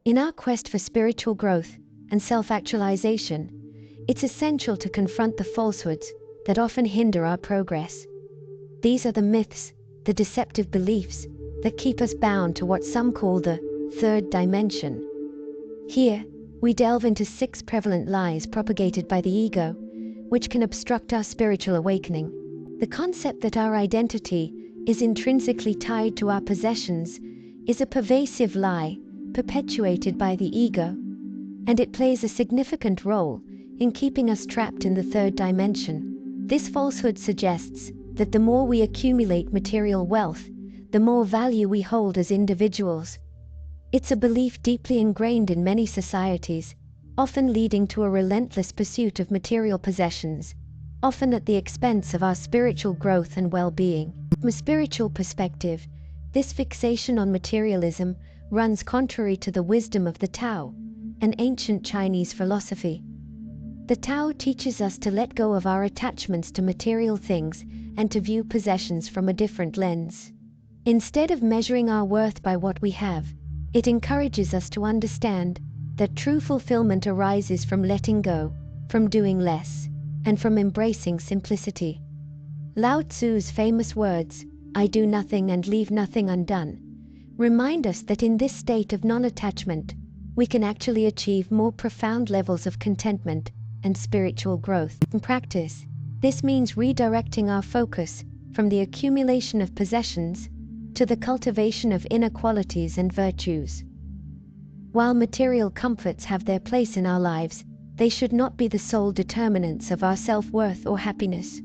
In our quest for spiritual growth and self-actualization, it's essential to confront the falsehoods that often hinder our progress. These are the myths, the deceptive beliefs that keep us bound to what some call the third dimension. Here, we delve into 6 prevalent lies propagated by the ego, which can obstruct our spiritual awakening. The concept that our identity is intrinsically tied to our possessions is a pervasive lie perpetuated by the ego, and it plays a significant role in keeping us trapped in the third dimension. This falsehood suggests that the more we accumulate material wealth, the more value we hold as individuals. It's a belief deeply ingrained in many societies, often leading to a relentless pursuit of material possessions, often at the expense of our spiritual growth and well-being. From a spiritual perspective, this fixation on materialism runs contrary to the wisdom of the Tao, an ancient Chinese philosophy. The Tao teaches us to let go of our attachments to material things and to view possessions from a different lens. Instead of measuring our worth by what we have, it encourages us to understand that true fulfillment arises from letting go, from doing less, and from embracing simplicity. Lao Tzu's famous words, "I do nothing and leave nothing undone," remind us that in this state of non-attachment, we can actually achieve more profound levels of contentment and spiritual growth. In practice, this means redirecting our focus from the accumulation of possessions to the cultivation of inner qualities and virtues. While material comforts have their place in our lives, they should not be the sole determinants of our self-worth or happiness.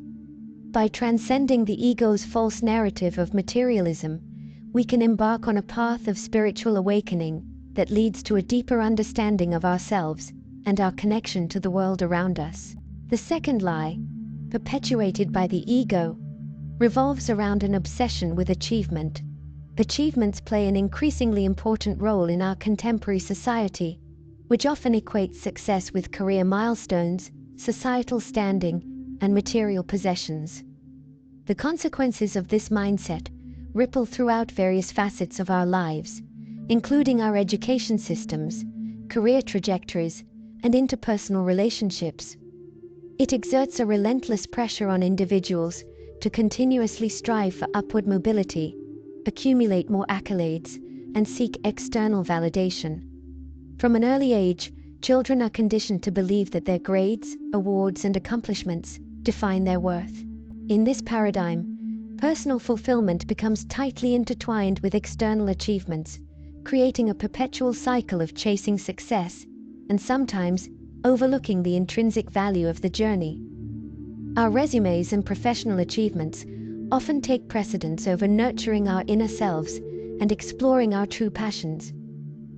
By transcending the ego's false narrative of materialism, we can embark on a path of spiritual awakening that leads to a deeper understanding of ourselves and our connection to the world around us. The second lie, perpetuated by the ego, revolves around an obsession with achievement. Achievements play an increasingly important role in our contemporary society, which often equates success with career milestones, societal standing, and material possessions. The consequences of this mindset ripple throughout various facets of our lives, including our education systems, career trajectories, and interpersonal relationships. It exerts a relentless pressure on individuals to continuously strive for upward mobility, accumulate more accolades, and seek external validation. From an early age, children are conditioned to believe that their grades, awards, and accomplishments define their worth. In this paradigm, personal fulfillment becomes tightly intertwined with external achievements, creating a perpetual cycle of chasing success and sometimes overlooking the intrinsic value of the journey. Our resumes and professional achievements often take precedence over nurturing our inner selves and exploring our true passions.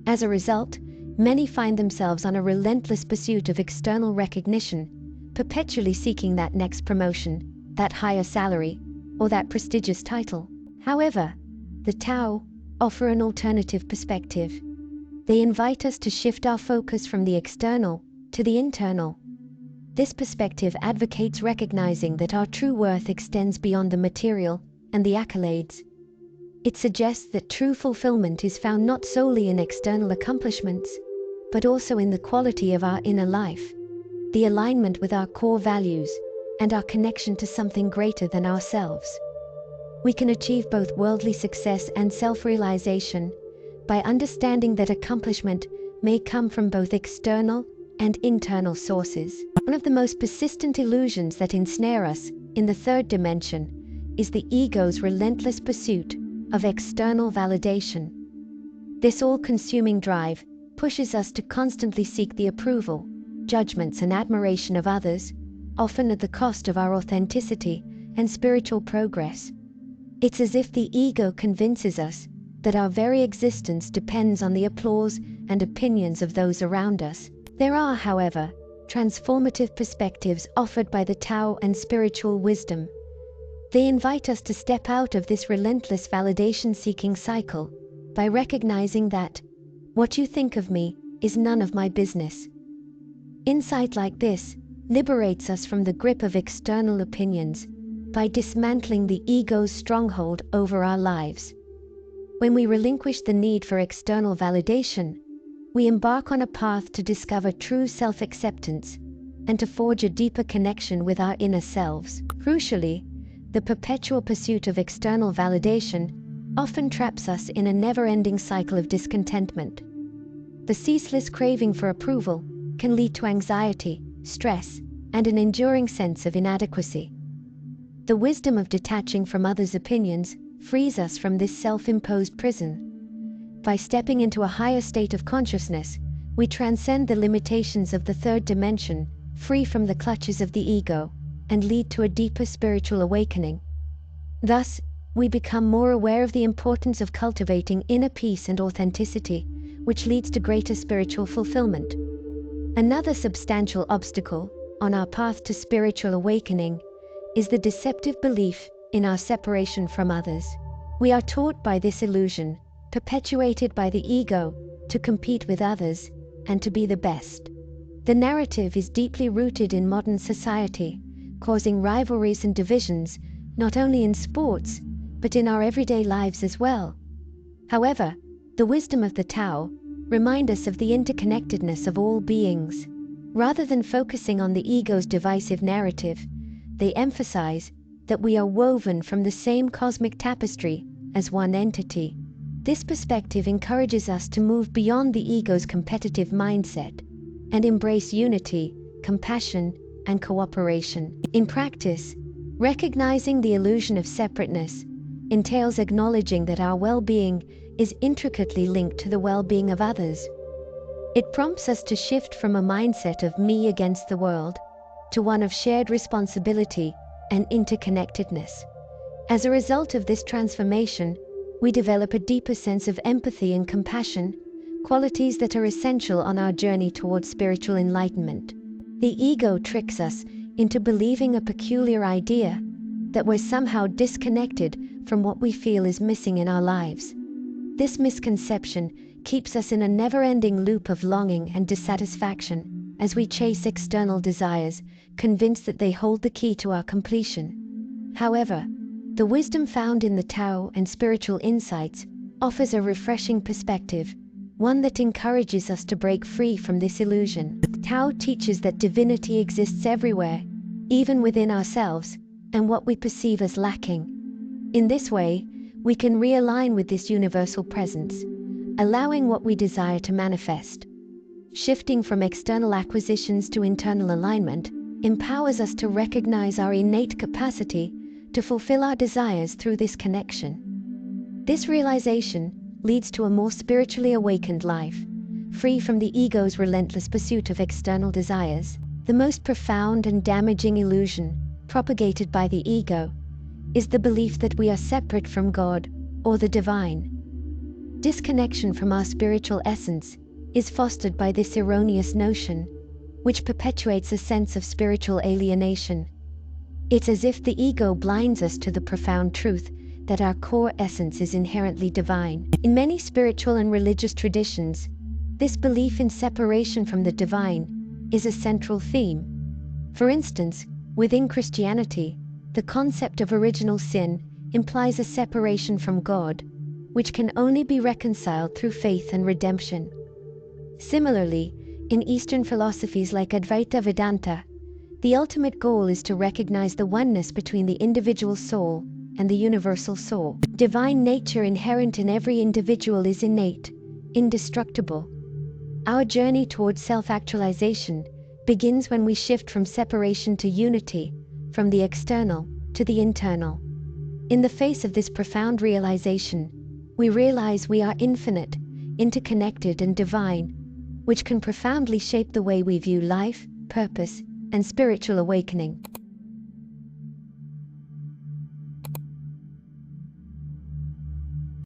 As a result, many find themselves on a relentless pursuit of external recognition, perpetually seeking that next promotion, that higher salary, or that prestigious title. However, the Tao offer an alternative perspective. They invite us to shift our focus from the external to the internal. This perspective advocates recognizing that our true worth extends beyond the material and the accolades. It suggests that true fulfillment is found not solely in external accomplishments, but also in the quality of our inner life, the alignment with our core values, and our connection to something greater than ourselves. We can achieve both worldly success and self-realization by understanding that accomplishment may come from both external and internal sources. One of the most persistent illusions that ensnare us in the third dimension is the ego's relentless pursuit of external validation. This all-consuming drive pushes us to constantly seek the approval, judgments, and admiration of others, often at the cost of our authenticity and spiritual progress. It's as if the ego convinces us that our very existence depends on the applause and opinions of those around us. There are, however, transformative perspectives offered by the Tao and spiritual wisdom. They invite us to step out of this relentless validation-seeking cycle by recognizing that what you think of me is none of my business. Insight like this liberates us from the grip of external opinions by dismantling the ego's stronghold over our lives. When we relinquish the need for external validation, we embark on a path to discover true self-acceptance and to forge a deeper connection with our inner selves. Crucially, the perpetual pursuit of external validation often traps us in a never-ending cycle of discontentment. The ceaseless craving for approval can lead to anxiety, stress, and an enduring sense of inadequacy. The wisdom of detaching from others' opinions frees us from this self-imposed prison. By stepping into a higher state of consciousness, we transcend the limitations of the third dimension, free from the clutches of the ego, and lead to a deeper spiritual awakening. Thus, we become more aware of the importance of cultivating inner peace and authenticity, which leads to greater spiritual fulfillment. Another substantial obstacle on our path to spiritual awakening is the deceptive belief in our separation from others. We are taught by this illusion, perpetuated by the ego, to compete with others and to be the best. The narrative is deeply rooted in modern society, causing rivalries and divisions not only in sports, but in our everyday lives as well. However, the wisdom of the Tao reminds us of the interconnectedness of all beings. Rather than focusing on the ego's divisive narrative, they emphasize that we are woven from the same cosmic tapestry as one entity. This perspective encourages us to move beyond the ego's competitive mindset and embrace unity, compassion, and cooperation. In practice, recognizing the illusion of separateness entails acknowledging that our well-being is intricately linked to the well-being of others. It prompts us to shift from a mindset of me against the world to one of shared responsibility and interconnectedness. As a result of this transformation, we develop a deeper sense of empathy and compassion, qualities that are essential on our journey towards spiritual enlightenment. The ego tricks us into believing a peculiar idea that we're somehow disconnected from what we feel is missing in our lives. This misconception keeps us in a never-ending loop of longing and dissatisfaction as we chase external desires, convinced that they hold the key to our completion. However, the wisdom found in the Tao and spiritual insights offers a refreshing perspective, one that encourages us to break free from this illusion. Tao teaches that divinity exists everywhere, even within ourselves, and what we perceive as lacking. In this way, we can realign with this universal presence, allowing what we desire to manifest. Shifting from external acquisitions to internal alignment empowers us to recognize our innate capacity to fulfill our desires through this connection. This realization leads to a more spiritually awakened life, free from the ego's relentless pursuit of external desires. The most profound and damaging illusion propagated by the ego is the belief that we are separate from God or the divine. Disconnection from our spiritual essence is fostered by this erroneous notion, which perpetuates a sense of spiritual alienation. It's as if the ego blinds us to the profound truth that our core essence is inherently divine. In many spiritual and religious traditions, this belief in separation from the divine is a central theme. For instance, within Christianity, the concept of original sin implies a separation from God, which can only be reconciled through faith and redemption. Similarly, in Eastern philosophies like Advaita Vedanta, the ultimate goal is to recognize the oneness between the individual soul and the universal soul. Divine nature inherent in every individual is innate, indestructible. Our journey towards self-actualization begins when we shift from separation to unity, from the external to the internal. In the face of this profound realization, we realize we are infinite, interconnected, and divine, which can profoundly shape the way we view life, purpose, and spiritual awakening.